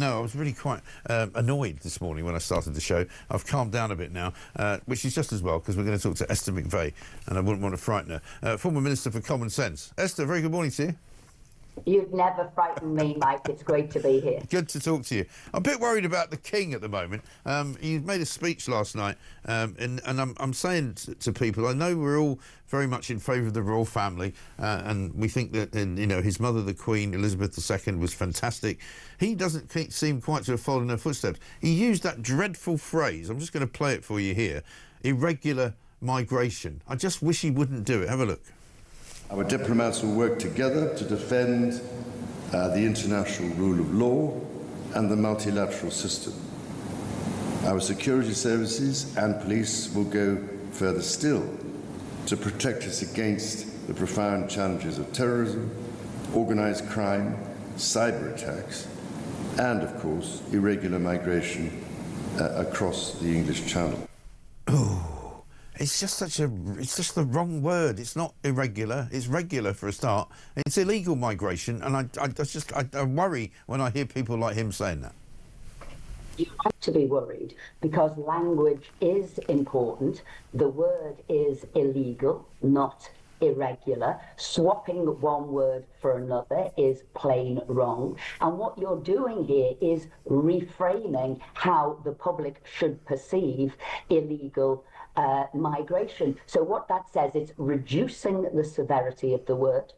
know, I was really quite annoyed this morning when I started the show. I've calmed down a bit now, which is just as well, because we're going to talk to Esther McVey, and I wouldn't want to frighten her. Former Minister for Common Sense. Esther, very good morning to you. You've never frightened me, Mike. It's great to be here. Good to talk to you. I'm a bit worried about the King at the moment. He made a speech last night, and I'm saying to people, I know we're all very much in favour of the royal family, and we think that, you know, his mother, the Queen Elizabeth II, was fantastic. He doesn't seem quite to have followed in her footsteps. He used that dreadful phrase, I'm just going to play it for you here, irregular migration. I just wish he wouldn't do it. Have a look. Our diplomats will work together to defend the international rule of law and the multilateral system. Our security services and police will go further still to protect us against the profound challenges of terrorism, organised crime, cyber attacks, and, of course, irregular migration across the English Channel. It's just it's just the wrong word. It's not irregular. It's regular for a start. It's illegal migration, and I worry when I hear people like him saying that. You have to be worried because language is important. The word is illegal, not irregular. Swapping one word for another is plain wrong. And what you're doing here is reframing how the public should perceive illegal migration. So what that says is reducing the severity of the word,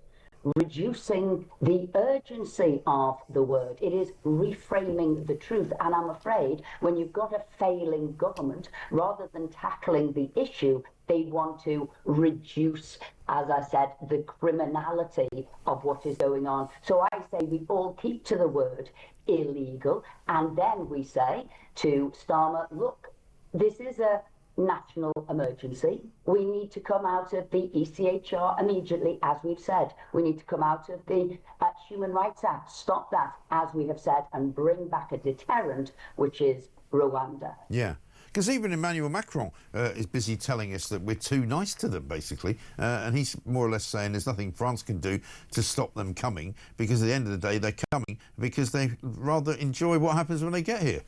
reducing the urgency of the word. It is reframing the truth. And I'm afraid when you've got a failing government, rather than tackling the issue, they want to reduce, as I said, the criminality of what is going on. So I say we all keep to the word illegal, and then we say to Starmer, look, this is a national emergency. We need to come out of the ECHR immediately, as we've said. We need to come out of the Human Rights Act, stop that, as we have said, and bring back a deterrent, which is Rwanda. Yeah. Because even Emmanuel Macron is busy telling us that we're too nice to them, basically. And he's more or less saying there's nothing France can do to stop them coming, because at the end of the day, they're coming because they rather enjoy what happens when they get here.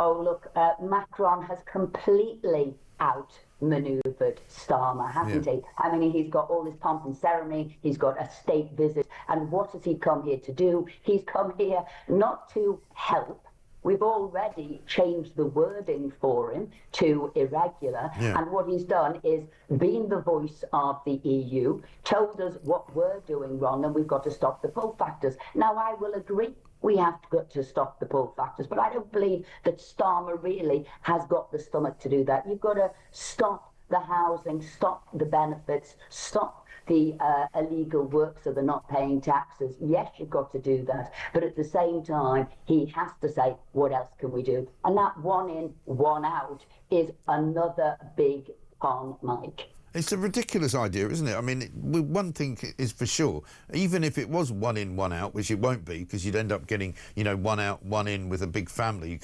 Oh, look, Macron has completely outmanoeuvred Starmer, hasn't he? I mean, he's got all this pomp and ceremony, he's got a state visit, and what has he come here to do? He's come here not to help. We've already changed the wording for him to irregular, and what he's done is been the voice of the EU, told us what we're doing wrong, and we've got to stop the pull factors. Now, I will agree, we have to stop the pull factors, but I don't believe that Starmer really has got the stomach to do that. You've got to stop the housing, stop the benefits, stop the illegal work so they're not paying taxes. Yes, you've got to do that. But at the same time, he has to say, what else can we do? And that one in, one out is another big con, Mike. It's a ridiculous idea, isn't it? I mean, one thing is for sure, even if it was one in, one out, which it won't be, because you'd end up getting, you know, one out, one in with a big family who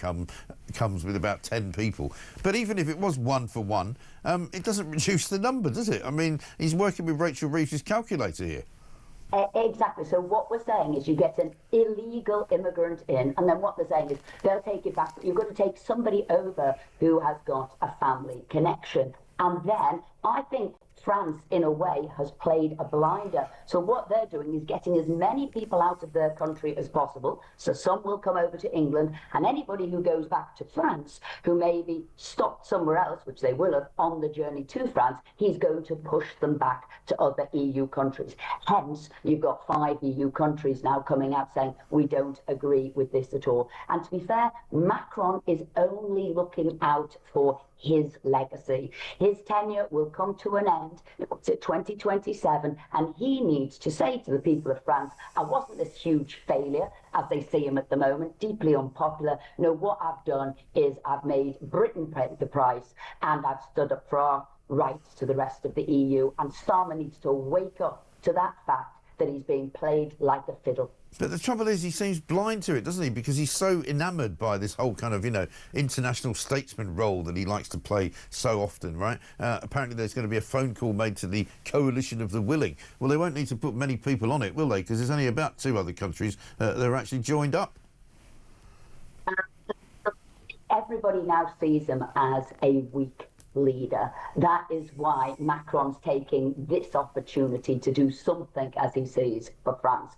comes with about 10 people. But even if it was one for one, it doesn't reduce the number, does it? I mean, he's working with Rachel Reeves' calculator here. Exactly. So what we're saying is you get an illegal immigrant in, and then what they're saying is they'll take it back. You've got to take somebody over who has got a family connection. And then I think France, in a way, has played a blinder. So what they're doing is getting as many people out of their country as possible. So some will come over to England, and anybody who goes back to France, who maybe stopped somewhere else, which they will have on the journey to France, he's going to push them back to other EU countries. Hence, you've got 5 EU countries now coming out saying, we don't agree with this at all. And to be fair, Macron is only looking out for his legacy. His tenure will come to an end to 2027, and he needs to say to the people of France, I wasn't this huge failure, as they see him at the moment, deeply unpopular. No, what I've done is I've made Britain pay the price, and I've stood up for our rights to the rest of the EU, and Starmer needs to wake up to that fact that he's being played like a fiddle. But the trouble is, he seems blind to it, doesn't he? Because he's so enamoured by this whole kind of, you know, international statesman role that he likes to play so often, right? Apparently there's going to be a phone call made to the coalition of the willing. Well, they won't need to put many people on it, will they? Because there's only about 2 other countries that are actually joined up. everybody now sees him as a weak leader. That is why Macron's taking this opportunity to do something, as he sees, for France.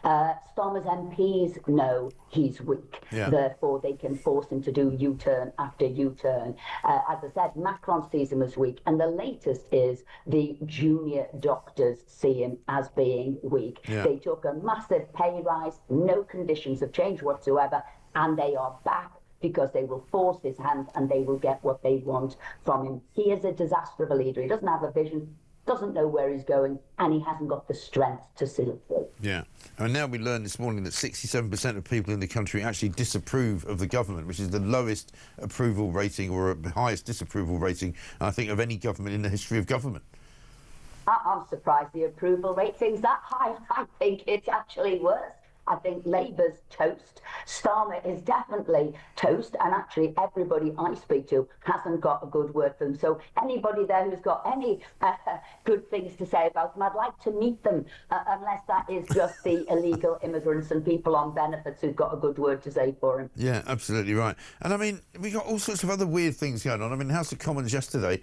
Starmer's MPs know he's weak, therefore they can force him to do U-turn after U-turn. As I said, Macron sees him as weak, and the latest is the junior doctors see him as being weak. They took a massive pay rise, no conditions of change whatsoever, and they are back because they will force his hand and they will get what they want from him. He is a disaster of a leader. He doesn't have a vision, doesn't know where he's going, and he hasn't got the strength to see it through. Yeah, and now we learned this morning that 67% of people in the country actually disapprove of the government, which is the lowest approval rating or highest disapproval rating, I think, of any government in the history of government. I'm surprised the approval rating's that high. I think it's actually worse. I think Labour's toast. Starmer is definitely toast, and actually everybody I speak to hasn't got a good word for them. So anybody there who's got any good things to say about them, I'd like to meet them, unless that is just the illegal immigrants and people on benefits who've got a good word to say for him. Yeah, absolutely right. And I mean, we got all sorts of other weird things going on. I mean, House of Commons yesterday,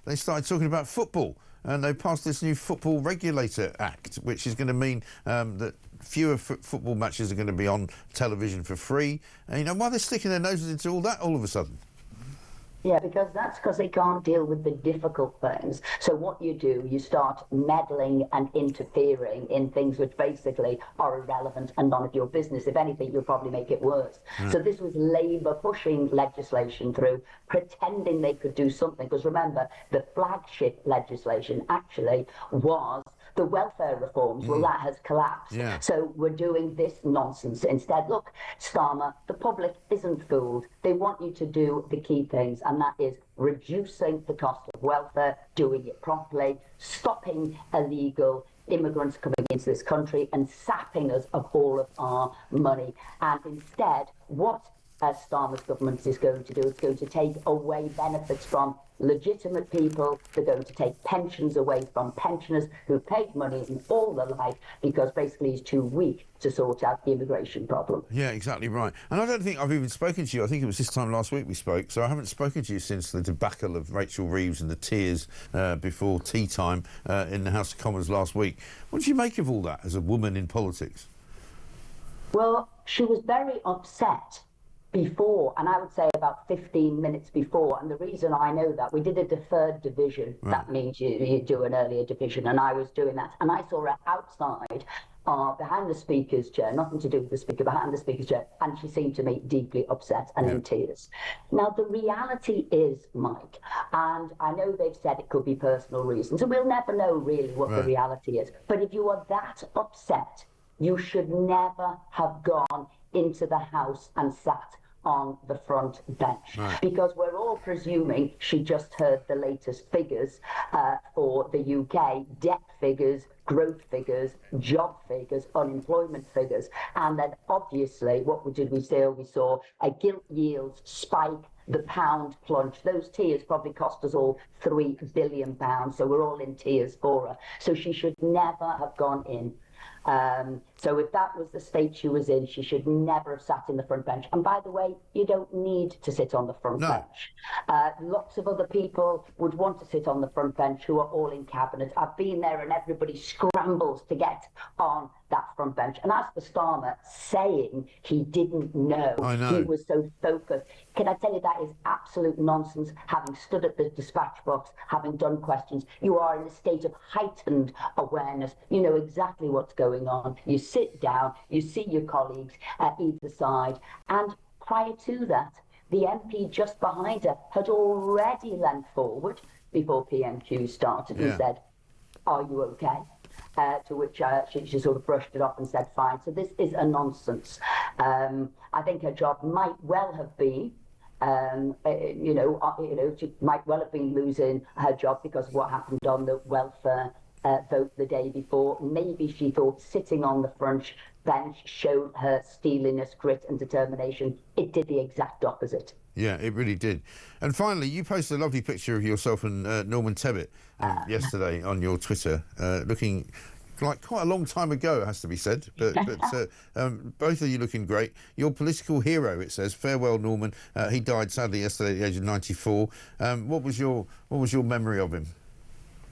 they started talking about football. And they passed this new Football Regulator Act, which is going to mean that fewer football matches are going to be on television for free. And, you know, why they're sticking their noses into all that all of a sudden? Yeah, because they can't deal with the difficult things. So what you do, you start meddling and interfering in things which basically are irrelevant and none of your business. If anything, you'll probably make it worse. So this was Labour pushing legislation through, pretending they could do something. Because remember, the flagship legislation actually was the welfare reforms. Well, that has collapsed. So we're doing this nonsense instead. Look, Starmer, the public isn't fooled. They want you to do the key things, and that is reducing the cost of welfare, doing it properly, stopping illegal immigrants coming into this country and sapping us of all of our money. And instead, what Starmer's government is going to do is going to take away benefits from legitimate people. They're going to take pensions away from pensioners who paid money in all their life because basically he's too weak to sort out the immigration problem. Yeah, exactly right. And I don't think I've even spoken to you. I think it was this time last week we spoke, so I haven't spoken to you since the debacle of Rachel Reeves and the tears before tea time in the House of Commons last week. What did you make of all that as a woman in politics? Well, she was very upset before, and I would say about 15 minutes before, and the reason I know that, we did a deferred division. That means you do an earlier division, and I was doing that, and I saw her outside behind the Speaker's chair, nothing to do with the Speaker, behind the Speaker's chair, and she seemed to me deeply upset and in tears. Now, the reality is, Mike, and I know they've said it could be personal reasons, and we'll never know really what the reality is, but if you are that upset, you should never have gone into the House and sat on the front bench, because we're all presuming she just heard the latest figures for the UK, debt figures, growth figures, job figures, unemployment figures, and then obviously what did we see? We saw a gilt yields spike, the pound plunge. Those tears probably cost us all £3 billion, so we're all in tears for her. So she should never have gone in. So if that was the state she was in, she should never have sat in the front bench. And by the way, you don't need to sit on the front bench. Lots of other people would want to sit on the front bench who are all in cabinet. I've been there and everybody scrambles to get on that front bench. And as for Starmer saying he didn't know, he was so focused, can I tell you that is absolute nonsense? Having stood at the dispatch box, having done questions, you are in a state of heightened awareness. You know exactly what's going on. You sit down, you see your colleagues at either side, and prior to that, the MP just behind her had already leant forward before PMQ started and said, "Are you okay?" To which she sort of brushed it off and said, "Fine." So this is a nonsense. I think her job might well have been, she might well have been losing her job because of what happened on the welfare vote the day before. Maybe she thought sitting on the front bench showed her steeliness, grit and determination. It did the exact opposite. Yeah, it really did. And finally, you posted a lovely picture of yourself and Norman Tebbit yesterday on your Twitter, looking like quite a long time ago, it has to be said. But both of you looking great. Your political hero, it says, farewell Norman. He died sadly yesterday at the age of 94. What was your memory of him?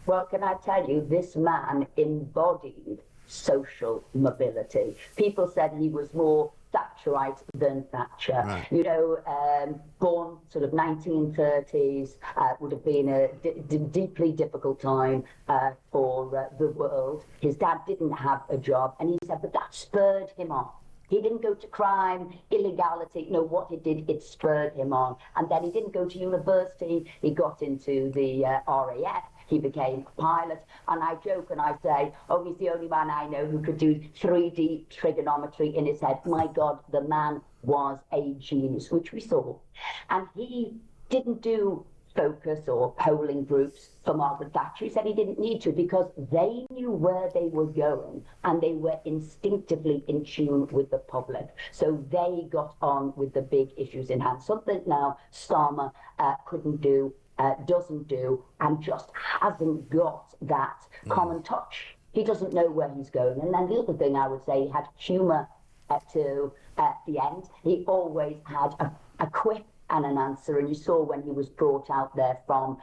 Well, can I tell you, this man embodied social mobility. People said he was more Thatcherite than Thatcher. Right. You know, born sort of 1930s, would have been a deeply difficult time for the world. His dad didn't have a job, and he said, but that spurred him on. He didn't go to crime, illegality. No, what it did, it spurred him on. And then he didn't go to university. He got into the RAF. He became a pilot. And I joke and I say, oh, he's the only man I know who could do 3D trigonometry in his head. My God, the man was a genius, which we saw. And he didn't do focus or polling groups for Margaret Thatcher. He said he didn't need to because they knew where they were going and they were instinctively in tune with the public. So they got on with the big issues in hand. Something now Starmer couldn't do, doesn't do, and just hasn't got that common touch. He doesn't know where he's going. And then the other thing I would say, he had humour to the end. He always had a quip and an answer, and you saw when he was brought out there from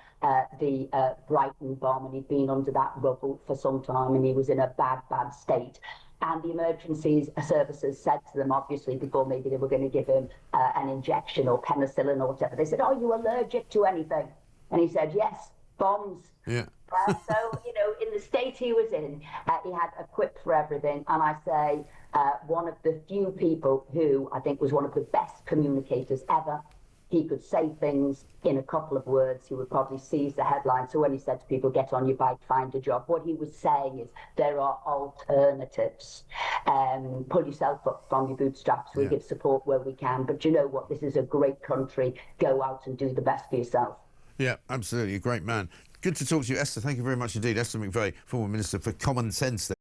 the Brighton bomb, and he'd been under that rubble for some time, and he was in a bad state. And the emergency services said to them, obviously, before maybe they were going to give him an injection or penicillin or whatever, they said, "Oh, are you allergic to anything?" And he said, "Yes, bombs." Yeah. So, you know, in the state he was in, he had a quip for everything. And I say, one of the few people who I think was one of the best communicators ever. He could say things in a couple of words. He would probably seize the headline. So when he said to people, get on your bike, find a job, what he was saying is there are alternatives. Pull yourself up from your bootstraps. We give support where we can. But you know what? This is a great country. Go out and do the best for yourself. Yeah, absolutely. A great man. Good to talk to you, Esther. Thank you very much indeed. Esther McVey, former Minister for Common Sense.